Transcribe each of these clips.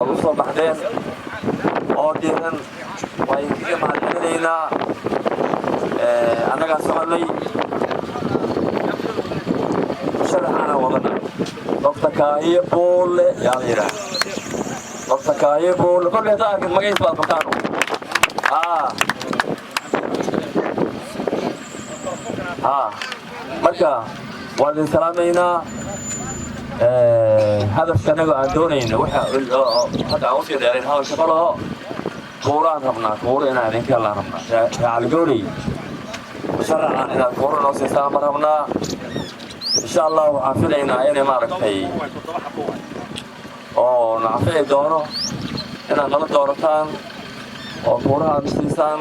وصل بعدين أوديهن ويجي مع الحين أنا قاعد أسمع شرح أنا وضنا نقطة بول يعني را نقطة بول كل هذا ما جيت بالمكانه مركا وادي سلامينا هذا السنة عندونين وح هذا عوض يعني هذا شغله كوران ربنا كورنا نك الله ربنا على جوري شرع عنا كورنا وسام ربنا إن شاء الله وعافينا يعني ما ركتي أو نعافي دونه إن نلا دورتان أو كوران سيسان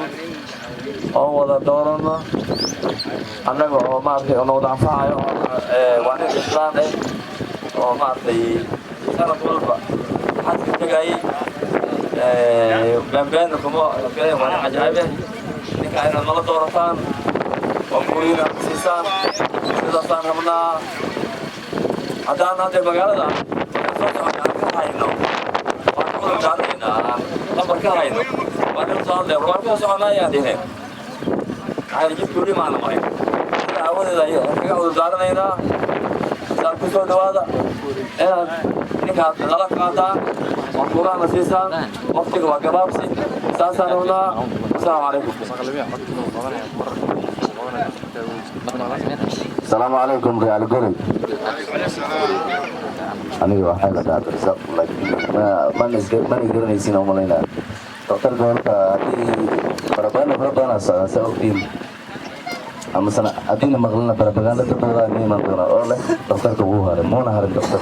أو ولا دورنا أنا ما أدري أنا وضع فاعل وأنا إسلام oo maartay sanad walba xadka tagay bambaan kuma kale waan ajaabe ninka ay nala doorataan oo kuliina siisaan sida saan rabnaa hadaan hadda magaalada soo socdaan ka hayno waan ku daareynaa amar ka hayno waan soo leeyahay waan ka soconaya dhiheen ay jid kuli maana maray awoodeeda ay ka daareynaa كسر دوادا نكاد نلا كاتا وقرآن نسيسان وقتك وقبابسي ساسان هنا السلام عليكم السلام عليكم ريال قولي أنا وحيلا دعت رزق ما نقدر نسينا ومالينا دكتور قولك بربانا سأقيم أما سنة أدينا مغلنا بربعان لتبغى نيجي مغلنا أوله دكتور كبوها مونا هذا دكتور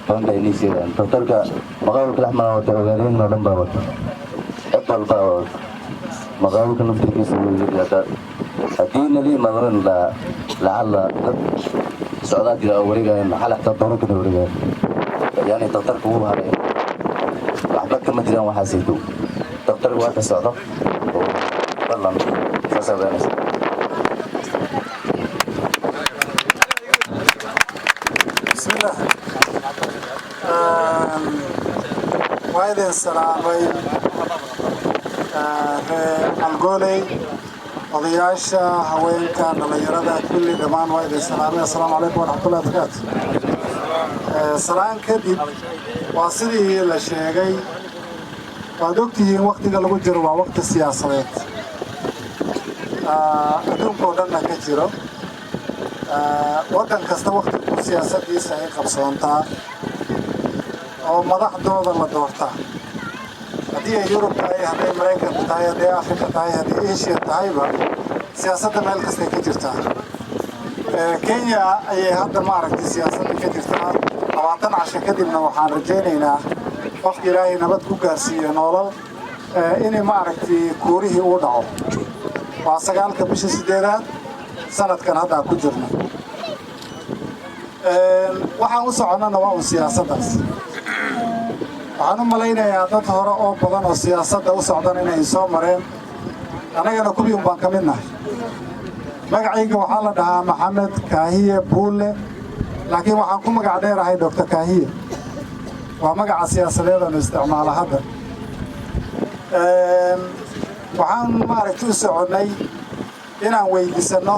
فهم ده إني سيران دكتور كا مغاول كله ما هو تبغانين نودم باوت أبل باوت مغاول كنا بتركي سوي زيادة أدينا لي مغلنا لعل سعودات إلى أوريجان حال حتى دورك دوريجان يعني دكتور كبوها هذا وحبك كم ترى وحاسيتو دكتور واحد السعودة والله فسبنا وإذا السلامي القولي وضياشا هوين كان ليرada كل دمان وإذا السلامي السلام عليكم ورحمة الله وبركاته سلام كدب واسدي la sheegay waad ogtihiin waqtiga lagu jiro waa waqti siyaasadeed adduunka oo dhan ka jiro waddan kasta waqtigu siyaasadiisa ay qabsoontaa oo madaxdooda la doortaa haddii ay Yurub tahay hadday Mareykanka tahay hadday Afrika tahay hadday Asia tahayba siyaasadda meel kasta ka jirtaa Kenya ayay hadda maaragtay siyaasadda ka jirtaa 20 casho kadibna waxaan rajaynaynaa qofka Ilaahay nabad ku gaarsiiyo nolol inay maaragtay kuurihii u dhaco waa 9 bisha 8 sanadkan hadda ku jirno waxaan u soconana waa siyaasaddaas waxaan u malaynayaa dad hore oo badan oo siyaasadda u socdan inay soo mareen anagana kuwii baan ka mid nahay magacayga waxaa la dhahaa Maxamed Kaahiye Buule laakiin waxaan ku magac dheerahay Dr. Kaahiye waa magaca siyaasadeed oo isticmaala hadda waxaan maaragtay u soconay inaan weydiisano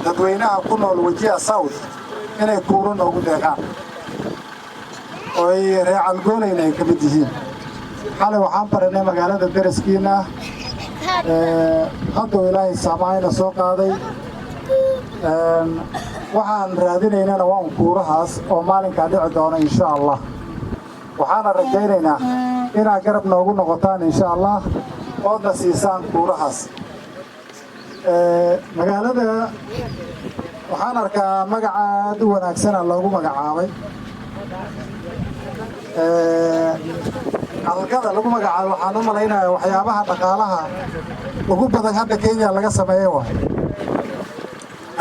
dadweynaha ku nool Wajir South inay kuuro noogu deeqaan oo ay reecal goolayna ay ka mid yihiin xalay waxaan baranay magaalada daraskiina hadda Ilaahay saamaayna soo qaaday waxaan raadinaynaa waa kuurahaas oo maalinka dhici doona insha Allah waxaan rajaynaynaa inaa garab noogu noqotaan insha Allah oo da siisaan kuurahaas magaalada waxaan arkaa magaca aad u wanaagsan loogu magacaabay halkada lagu magacaabo waxaan u malaynayaa waxyaabaha dhaqaalaha ugu badan hadda Kenya laga sameeyo waa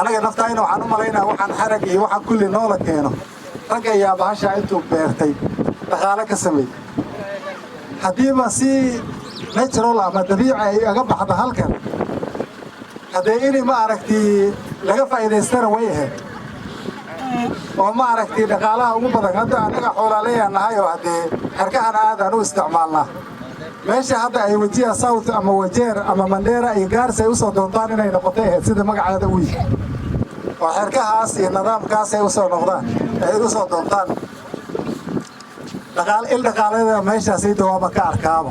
anaga naftayna waxaan u malaynayaa waxaan xarag iyo waxaan kulli noola keeno rag ayaa bahasha intuu beertay dhaqaale ka sameeyay hadiiba si natural ama dabiici ay aga baxdo halkan hadee inay ma aragtay laga faa'iideystana way ahayd oo ma aragtay dhaqaalaha ugu badan hadda anaga xoolaaleeyaan nahay oo haddee xerkahana aadaan u isticmaalnaa meesha hadda ay wajiha south ama wajeer ama mandheera iyo gaarsi ay usoo doontaan inay noqotay ahayd sida magaceeda u yihi oo xerkahaas iyo nidaamkaas ay usoo noqdaan ay usoo doontaan dhaqaaleeda meeshaasi dawaaba ka arkaaba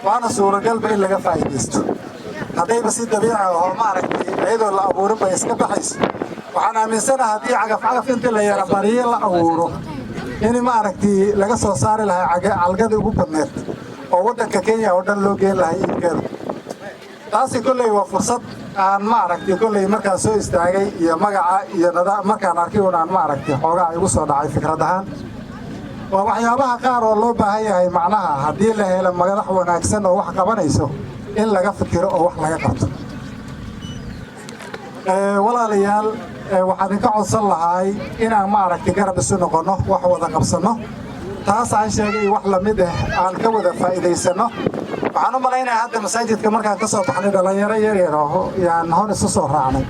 waana suuragalba in laga faa'iidaysto haddayba si dabiici oo ma aragtay iyadoo la abuurin bay iska baxayso waxaan aaminsanahay haddii cagaf inta la yara bariye la abuuro in ma aragtay laga soo saari lahaa calgadii ugu badneed oo waddanka Kenya oo dhan loo geyn lahaa iibkeeda taasi kolley waa fursad aan ma aragtay kolley markaan soo istaagay iyo magaca iyo markaan arkay aan ma aragtay xoogaa igu soo dhacay fikrad ahaan waa waxyaabaha qaar oo loo baahan yahay macnaha haddii la helo madax wanaagsan oo wax qabanayso in laga fikiro oo wax laga qabto walaalayaal waxaan idinka codsan lahay inaan ma aragtay garab isu noqonno wax wada qabsanno taas aan sheegay wax lamid ah aan ka wada faa'iidaysano waxaan u malaynayaa hadda masaajidka markaan ka soo baxnay dhalinyaro yaryar oo yaan hor isu soo raacnay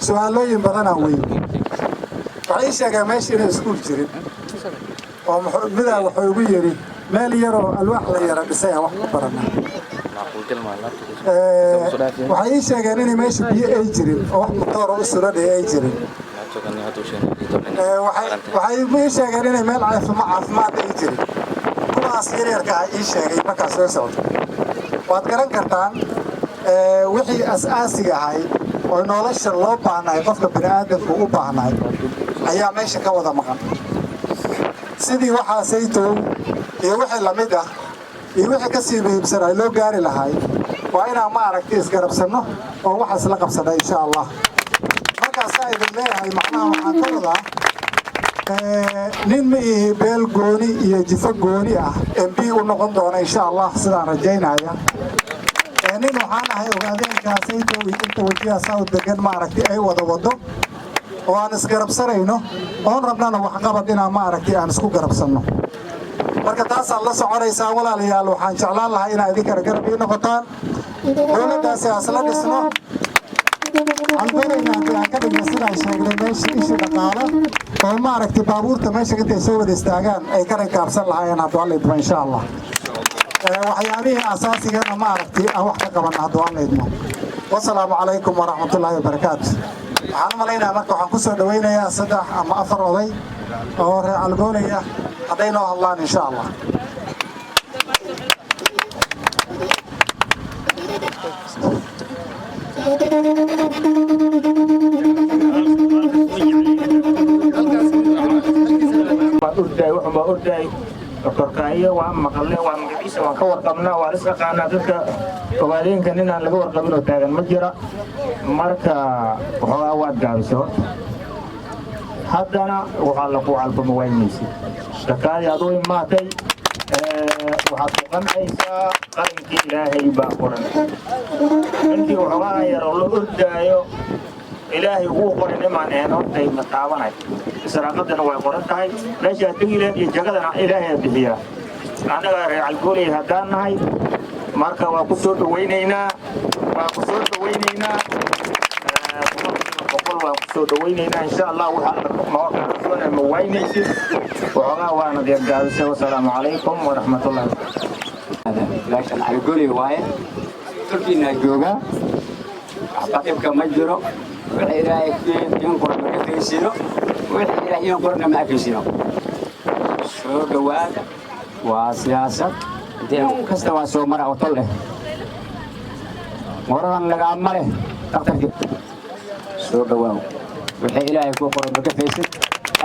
su'aalooyin badan aan weyn waxay sheegeen meesha inay iskuul jirin oo midaa wuxuu igu yidhi meel yaroo alwaax la yara dhisay aan wax ku barana waxay ii sheegeen inay meesha biyo ay jirin oo wax matoor u suradhay ay jirin waxay ii sheegeen inay meel caafimaad ay jirin kuwaas yaryarka ah ii sheegay markaa soo socdo waad garan kartaan wixii as-aasiga ahay oo nolosha loo baahnaay qofka bini'aadamku u baahnaay ayaa meesha ka wada maqan sidii waxaasaytow iyo wixii lamid ah iyo wixii ka sii muhiimsanay loo gaari lahay waa inaan ma aragtay isgarabsanno oo wax isla qabsana insha allah markaasaa idin leeyahay macnaha waxaan ka wadaa nin ma ihi beel gooni iyo jifo gooni ah mb u noqon doona insha allah sidaan rajaynaya nin waxaan ahay ogaadeenkaasaytow iyo inta wajiha south degan ma aragtay ay wada wado oo aan isgarabsanayno oon rabnana waxqabad inaan ma aragtay aan isku garabsanno marka taasaad la soconaysaan walaalayaal waxaan jeclaan lahaa inaad idinkana garab ii noqotaan dowladdaasi aan isla dhisno waxaan doonaynaa haddii aan ka dhigna sidaan sheegnay meesha ishi dhaqaalo oo ma aragtay baabuurta meesha intay soo wada istaagaan ay ka rakaabsan lahaayeen hadduu alla idmo insha allah waxyaabihii asaasigana ma aragtay aan wax ka qabanna hadduu alla idmo wasalaamu calaykum waraxmatullaahi wabarakaatu waxaan u malaynayaa marka waxaan ku soo dhawaynayaa 3 ama 4 oday oo reer algoolaya hadday noo hadlaan insha allah korkaayo waa maqalne waa magaciisa waan ka warqabnaa waa iska qaanaa dadka ogaadeenkan inaan laga warqabin oo taagan ma jira marka waxoogaa waad gaabiso haddana waxaa lagu calbama waynaysa shakaadii aduu imaatay waxaad ku qancaysaa qarinkii ilaahay baa qoran intii waxoogaa yar oo la ordaayo ilaahay ugu qoran imaan een hortay ma taabanay israaqadana way qoran tahay meesha tegileed iyo jagadana ilaahay bixiyaa anaga reer algoolay haddaan nahay marka waa ku soo dhawaynaynaa waa ku soo dhawaynaynaa waan ku soo dhawaynaynaa insha allah waxaa ma waynaysid waxoogaa waana deergaabisay wasalaamu calaykum waraxmatullahi meeshan algoolay waaye turkiina jooga waxbaqibka ma jiro wixii ilaahay iin qoran ma arkaysiino wixii ilaahay iin qoranna ma arkaysiino soo dhawaada waa siyaasad dee kasta waa soo mara oo tol leh moradan lagaama leh daktarki soo dhawaaw wixii ilaahay kuu qoran ma arkaysid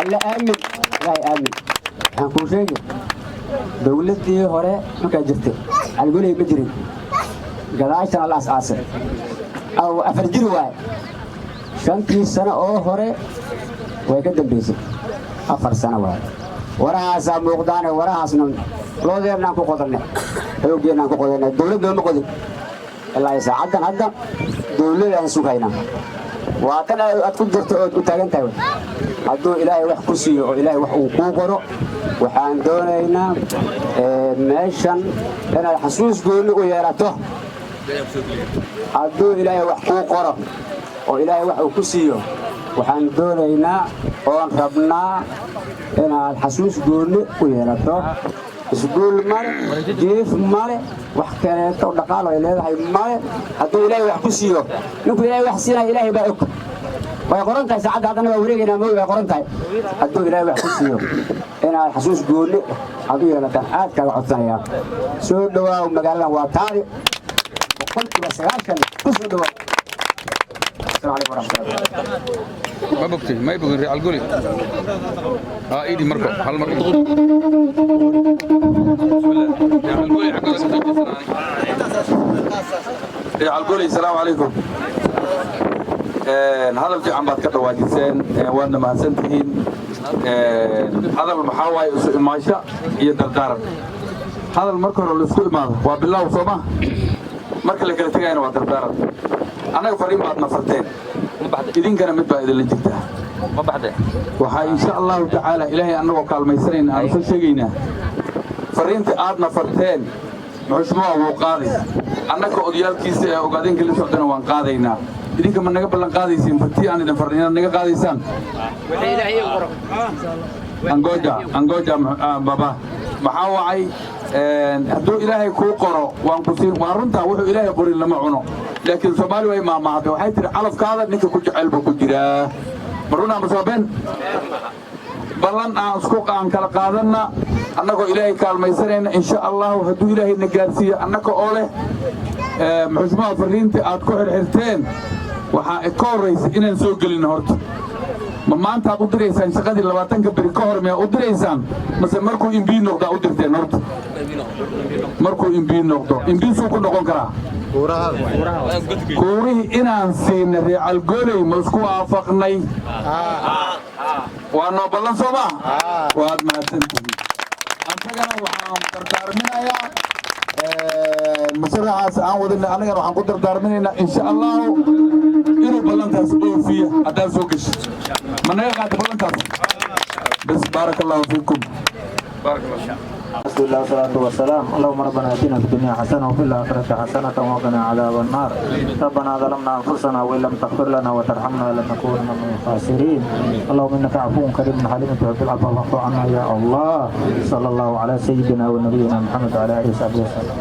alla aamin ilaahay aamin waxaan kuu sheegi dowladdii hore markaa jirtay algoolay ma jirin gadaashan alla asaasay أو أفرجل واي شنتي سنة أو هري ويقدم بيسي أفر سنة واي وراها سام مقدانة وراها سنون لو ذير نانكو قدرنا حيوبيا نانكو قدرنا الدولة دول مقدر الله يساعدنا هذا دولة ينسوك هنا وأتنا أتكون جرت أتاجن تاوي عدو إلهي وح كرسي وإلهي وح وكوبرو وحان دونا هنا ماشان أنا الحسوس قولي ويراته hadduu ilaahay wax kuu qoro oo ilaahay wax uu ku siiyo waxaan doonaynaa oon rabnaa inaad xasuus goonni u yeelato iskuul male jiif male wax kaleeto dhaqaalo ay leedahay male hadduu ilaahay wax ku siiyo ninku ilaahay wax siinaya ilaahay baa og way qoran tahay saacadda haddana waa wareegaynaa mooy way qoran tahay hadduu ilaahay wax ku siiyo inaad xasuus goonni aad u yeelataan aad kaaga codsanayaa soo dhawaaw magaaladan waa taadi boqolkiiba 9 ku soo dhawaaw السلام عليكم ورحمة الله ما بكتي ما يبغى ريال قولي ايدي مركب هل مركب تقول ريال قولي ريال قولي السلام عليكم هذا الجي عم بتكلم واجسين وانا ما سنتين هذا المحاوي الماشى يدردار هذا المركب اللي سكول ماذا وبالله وصومه مركب اللي كنت جاينا ودردار أنا فريق بعد نفرتين إذن كان متبع إذا اللي جبتها ما بعده وحا إن شاء الله تعالى إلهي أنه وقال ميسرين أنا سلسجينا فرينت آد نفرتين محشموه وقاضي أنك أوديال كيس وقادين كل سعودنا وانقاضينا إذن كمان نقبل لنقاضيسين فتي أنا نفرتين نقا قاضيسان أنقوجا بابا محاوعي hadduu ilaahay kuu qoro waan ku siin waa runtaa wuxuu ilaahay qorin lama cuno laakiin Soomaali way maamaahday waxay tiri calafkaada ninka ku jecel buu ku jiraa maruna masaabeen ballan aan isku kala qaadanna annagoo ilaahay kaalmaysanayna insha Allah hadduu ilaahay na gaarsiiyo annaga oo leh muxushmaa fariinta aad ku xirxirteen waxa ay ka horeysay inaan soo gelin horta ma maanta aad u direysaan shaqadii 20 bari ka hor ma u direysaan mase markuu imbiin noqdo u dirteen horta markuu imbiin noqdo imbiin soo ku noqon karaa kuurihi inaan siin real goolay ma isku waafaqnay waa noo ballan Soomaa waad mahadsantihiin antagana waxaan dardaarminayaa مشروعاas aan wadana anaga waxaan ku dardaarminaynaa insha Allah inuu ballantaas oofiyo haddaan soo gasho ma naga qaad ballantaas bas barakallahu fiikum barakallahu بسم الله والصلاة والسلام اللهم ربنا اتنا في الدنيا حسنة وفي الآخرة حسنة وقنا عذاب النار ربنا ظلمنا أنفسنا وإن لم تغفر لنا وترحمنا لنكون من الخاسرين اللهم إنك عفو كريم حليم تحب العفو فاعف عنا يا الله صلى الله على سيدنا ونبينا محمد وعلى آله وصحبه وسلم